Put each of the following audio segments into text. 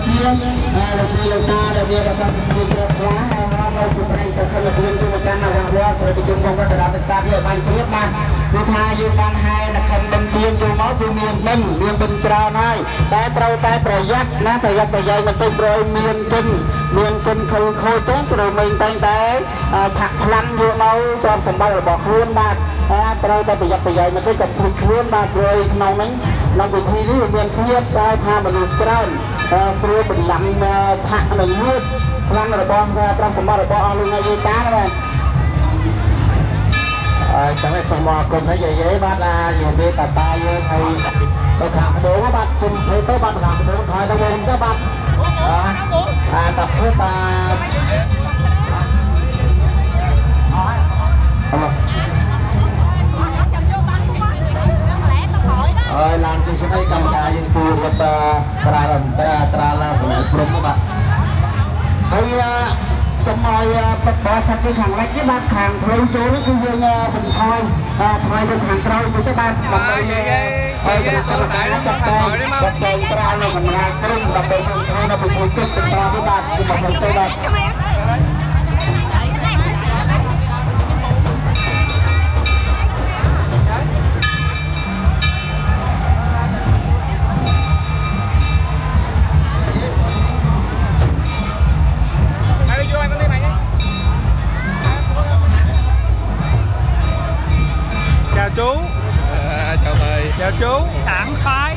ជាលោកគ្រូលោកតាដែលមានប្រសាសន៍ជំនួយជ្រៅខ្លះហើយនៅពីប្រៃទៅខណ្ឌរៀនជួបកាន់នៅវត្តស្រីប្រជុំបងប្អូនរដ្ឋសាស្ត្រវាបានជ្រាបបានគឺថាយើងបានហែនៅខណ្ឌបឹងទៀនចូលមកគឺមានបឹងច្រើនហើយតែត្រូវតែប្រយ័ត្នណាប្រយ័ត្នប្រយែងបន្តិចព្រោះមានជនខលខូចទៅព្រោះមិនតែងតែខាក់ខ្លាំងយកមកទ្រព្យសម្បត្តិរបស់ខ្លួនបាទត្រូវតែប្រយ័ត្នប្រយែងបន្តិចកុំភ្លេចខ្លួនបាទព្រោះក្នុងនេះក្នុងវិធីនេះមានភាពថាមនុស្សច្រើនស្រួលបន្លំថាក់នឹងងួតខ្លាំងរបស់ទ្រព្យសម្បត្តិរបស់អស់លោកអ្នកយាយតាបាទចាំឲ្យសូមអរគុណហើយយាយបាទនិយាយតាយើងហើយទៅខាងដូងបាទជុំទៅបាទខាងដូងថយទៅវិញទៅបាទតាព្រឹកបាទឡើងទីស្ដីកម្មការយើងទូរត់ត្រាឡាប្រព្រំបាទហើយសូមឲ្យបបសាច់ខាងលិចនេះបាទខាងផ្លូវចូលនេះគឺយើងបន្ថយថ្លៃទៅខាងក្រោយទៅបាទដើម្បីឲ្យគណៈកម្មការចាត់ចែងត្រានៅកម្រាលព្រំដើម្បីយើងធ្វើនៅពីមួយទឹកទៅបាទសូមអរគុណទៅបាទchú chào thầy chào chú sảng khoái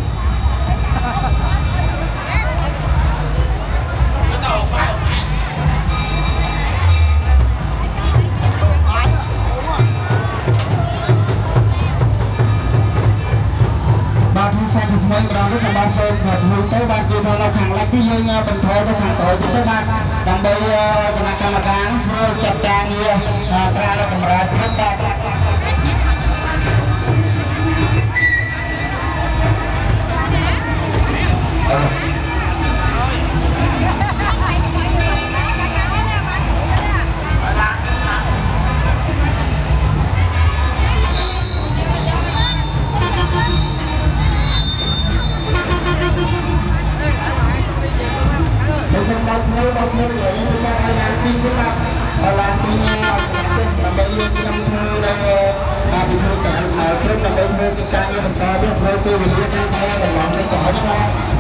bà thi sang chụp mấy cái đó rất là ban sơn và hướng tới ban kia thôi nó khẳng lách cái dương bình thôi tôi khẳng tới chúng tôi ban đằng đây cái mặt cam chặt trang như ra nó cầm ra rất đẹp Hãy subscribe cho kênh Ghiền Mì Gõ để không bỏ lỡ những video hấp dẫn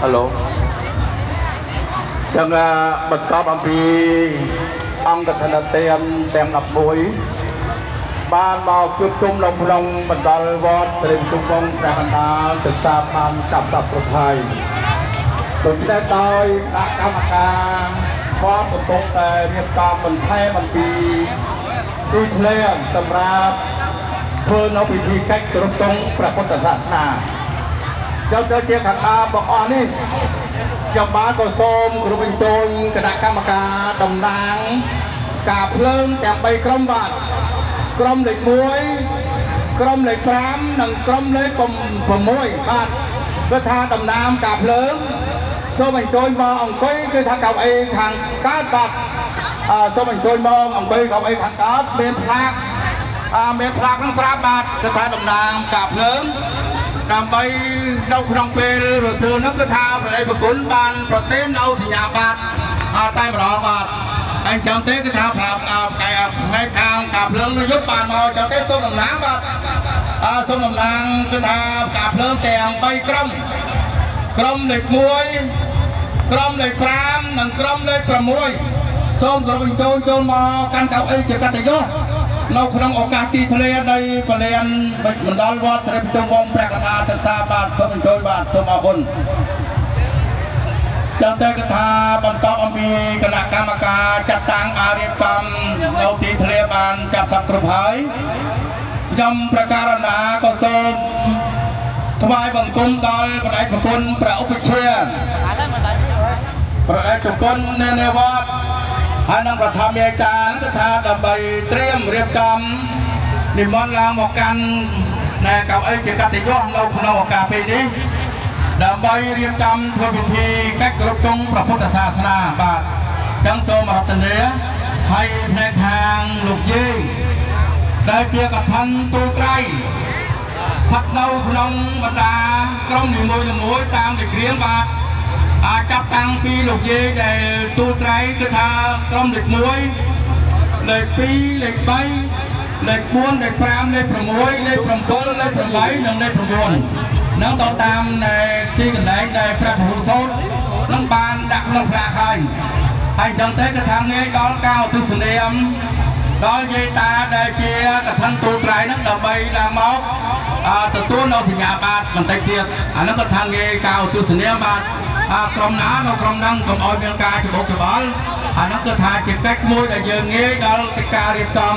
Hello. Chẳng bật top âm phí ông thật là tem ngập mũi ban màu cướp trung lòng bật đo vót tìm trung phong ra hẳn ta thực xa phan tập của thầy tôi chỉ đây tôi đã cao mặt ca có một công tệ nghiệp cao mình thay mình bị đi lên tầm ra phương nó bị thi cách trung trung và có tờ giả nà cho chia khẳng taบอกอ่อนนี่ยังบ้านก็ส้มกรุบโจนกระดาษกรรมการดำนางกาเพลิงแต่ใบกรมบาดกรมเหล็กมวยกรมเหล็กพรามหนังกรมเหล็กผมมวยบาดไป cứ tha đầm nam cạp lớn số mình tôi mơ ông quý cứ tha cậu ấy thằng cát bạc số mình tôi mơ ông quý cậu ấy thằng cát bên phạt nó sáp bạc cứ tha đầm nam cạp lớn đầm bay đâu không bê rồi xưa nó cứ tha về đây một cuốn ban rồi tên đâu thì nhà bạc tay mà đỏ bạc anh chẳng thế cái thao phạt cái ngay thang cạp lớn nó giúp bàn mò chẳng thế sông đồng nắng bạc sông đồng nắng cái thao cạp lớn tèng bay crom lịch muối crom lịch pram nâng crom lịch pram muối sông crom bình trôn mò căn cạo ấy chỉ cần thấy vô nó không có cả tí thề đây còn lên mình đón vót sẽ bị trông vong bẹt cả từ xa bạc sông bình trôn bạc sông mò bồn chẳng thế cái thao bắn tóc ông bị cái nạc cam cà chặt tang ariệt cầm đầu tí thề bàn chặt sập cướp hái nhomประการណាក៏សូមថ្វាយបង្គំដល់ព្រះឯកគុណព្រះឧបជាព្រះឯកគុណនៅវត្តហើយនឹងប្រធមមេតាគឺថាដើម្បីត្រៀមរៀបចំនិមន្តឡើងមកកាន់ណែកៅអីជាកតញ្ញូនៅក្នុងឱកាសពេលនេះដើម្បីរៀបចំធ្វើពិធីកិច្ចគ្រប់គ្រងព្រះពុទ្ធសាសនាបាទទាំងសូមរតនាហើយផ្នែកខាងលោកយាយដែលជាកថាទូលត្រៃស្ថិតនៅក្នុងបណ្ដាក្រុមនីមួយៗតាមទីគ្រាបាទចាប់តាំងពីលោកយាយដែលទូលត្រៃគឺថាក្រុមលេខ1លេខ2លេខ3លេខ4លេខ5លេខ6លេខ7លេខ8និងលេខ9នឹងទៅតាមនៅទីកន្លែងដែលព្រះពុទ្ធសូត្រនឹងបានដាក់ក្នុងផ្លាកហើយចឹងទៅគឺថាងាយដល់ការឧទ្ទិសនាមដល់យាយតាដែលជាកថាទូលត្រៃហ្នឹងដើម្បីឡើងមកទទួលនៅសញ្ញាបត្របន្តិចទៀតអាហ្នឹងក៏ថាងាយការឧទ្ទិសនាមបាទក្រុមណានៅក្រុមហ្នឹងកុំឲ្យមានការច្បុកច្បល់អាហ្នឹងគឺថាជាកិច្ចមួយដែលយើងងាយដល់កិច្ចការរៀបចំ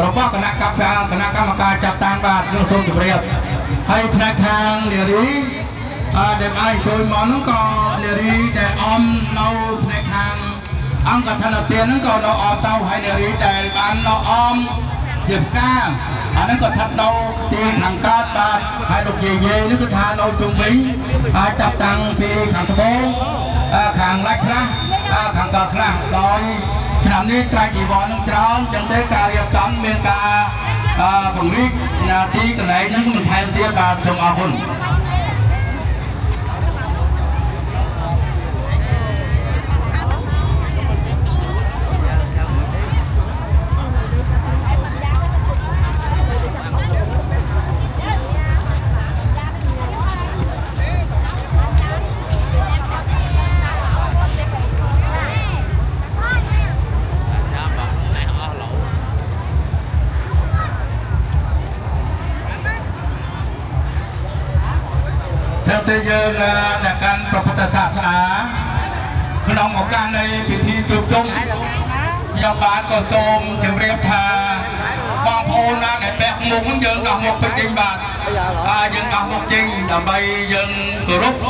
របស់គណៈកម្មការចាត់តាំងបាទនឹងសូមជម្រាបហើយផ្នែកខាងនារីដែលអាចចូលមកហ្នឹងក៏នារីដែលអមនៅផ្នែកខាងអង្គកថាទានហ្នឹងក៏នៅអមទៅហើយនារីដែលបាននៅអមជាផ្កាអាហ្នឹងក៏ស្ថិតនៅទីខាងកើតបាទហើយលោកយាយនេះគឺថានៅជុំវិញចាប់តាំងពីខាងត្បូងខាងឡាច់ខ្លះខាងកើតខ្លះដោយឆ្នាំនេះត្រៃជីវរនឹងច្រើនចឹងទេការរៀបចំមានការពង្រីកទីកន្លែងហ្នឹងមិនថែមទៀតបាទសូមអរគុណតែយើងអ្នកកាន់ព្រះពុទ្ធសាសនាក្នុងឱកាសនៃពិធីជួបជុំខ្ញុំបានក៏សូមជម្រាបថាបងប្អូនណាដែលពាក់មុខយើងដោះមុខពេញចេញបាទយើងដោះមុខចេញដើម្បីយើងគោរពធ្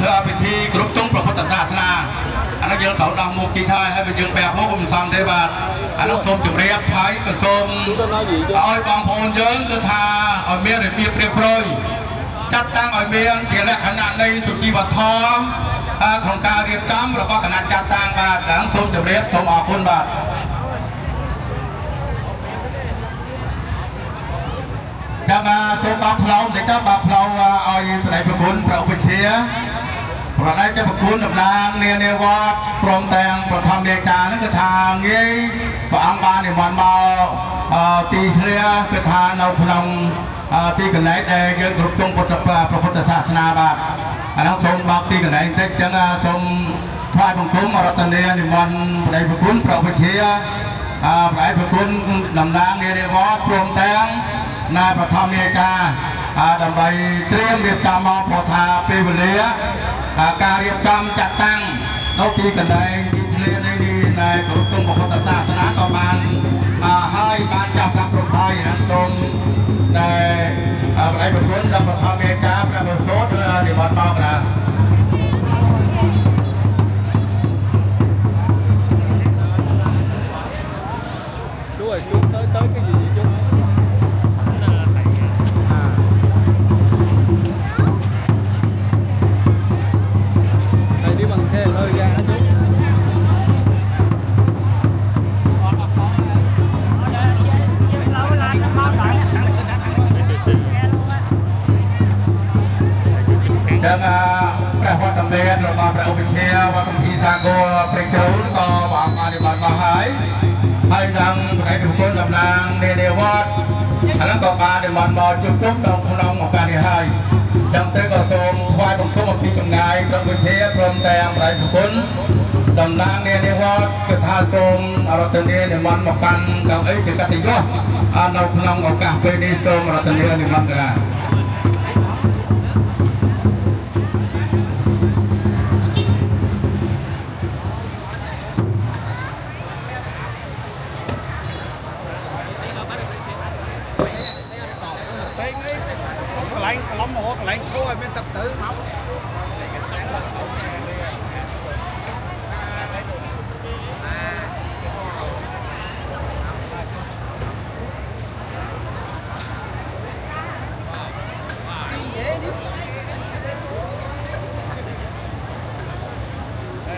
វើពិធីគ្រប់ទងព្រះពុទ្ធសាសនាអានោះយើងត្រូវដោះមុខចេញហើយយើងពាក់មុខមិនសមទេបាទអានោះសូមជម្រាបហើយក៏សូមឲ្យបងប្អូនយើងគឺថាឲ្យមានរបៀបរៀបរយចាត់តាំងឲ្យមានជាលក្ខណៈនៃសុជីវធម៌ក្នុងការរៀបចំរបស់គណៈចាត់តាំងបាទឡើងសូមជម្រាបសូមអរគុណបាទចាំសូមបងផ្លូវតិចទៅបងផ្លូវឲ្យប្រដេប្រគុណព្រះឧបជាប្រដេជាប្រគុណតំណាងនាវត្តព្រមទាំងប្រធមមេចានឹងគឺថាងាយព្រះអង្គបាននិមន្តមកទីធ្លាគឺថានៅក្នុងទីកន្លែងដែលយើងគ្រប់គ្រងព្រះពុទ្ធសាសនាបាទអានោះសូមបោកទីកន្លែងតិចចឹងសូមថ្វាយបង្គំរតនានិមន្តប្រដេប្រគុណព្រះឧបជាប្រដេប្រគុណតំណាងនាវត្តព្រមទាំងណាប្រធមមេចាដើម្បីត្រៀមរៀបចំមកព្រោះថាពេលវេលាការរៀបចំចាត់តាំងនៅទីកន្លែងទីធ្លានេះនៃគ្រប់គ្រងព្រះពុទ្ធសាសនាក៏បានហើយបានចាប់តាមគ្រប់ហើយនឹងសូមតែប្រដេប្រគុណដល់ប្រធមមេចាព្រះបសូតនិមន្តមកណាជួយជុំទៅcái gìជុំ ចឹងព្រះវត្តមានរបស់ព្រះឧបជាវត្តពីសាគរព្រៃជ្រៅក៏បងបានបានមកហើយនឹងព្រះគុណតំណាងនាវត្តឥឡូវក៏បានបានមកជួបជុំក្នុងឱកាសនេះហើយចឹងទៅក៏សូមថ្វាយបង្គំអំពីចម្ងាយព្រះវិធាព្រមទាំងព្រះគុណតំណាងនាវត្តគឺថាសូមរតនានិមន្តមកកាន់កៅអីជាកតិយសនៅក្នុងឱកាសពេលនេះសូមរតនានិមន្តដែរ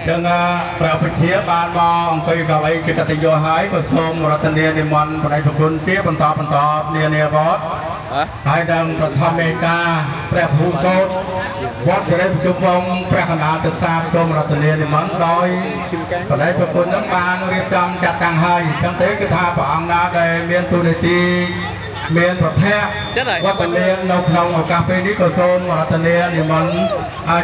ចឹងព្រះវិធាបានមកអង្គុយកៅអីជាកតិយសហើយក៏សូមរតនានិមន្តបដិប្រគុណទៀតបន្តនាវត្តហើយនឹងប្រធមមេកាព្រះភូសោតវត្តសេរីប្រជុំវងព្រះកណ្ដាលទឹកសាបសូមរតនានិមន្តដោយបដិប្រគុណនឹងបានរៀបចំចាត់តាំងហើយចឹងទេគឺថាព្រះអង្គណាដែលមានទូនាទីមានប្រភពវត្តមាននៅក្នុងឱកាសពេលនេះក៏សូមរតនានិមន្ត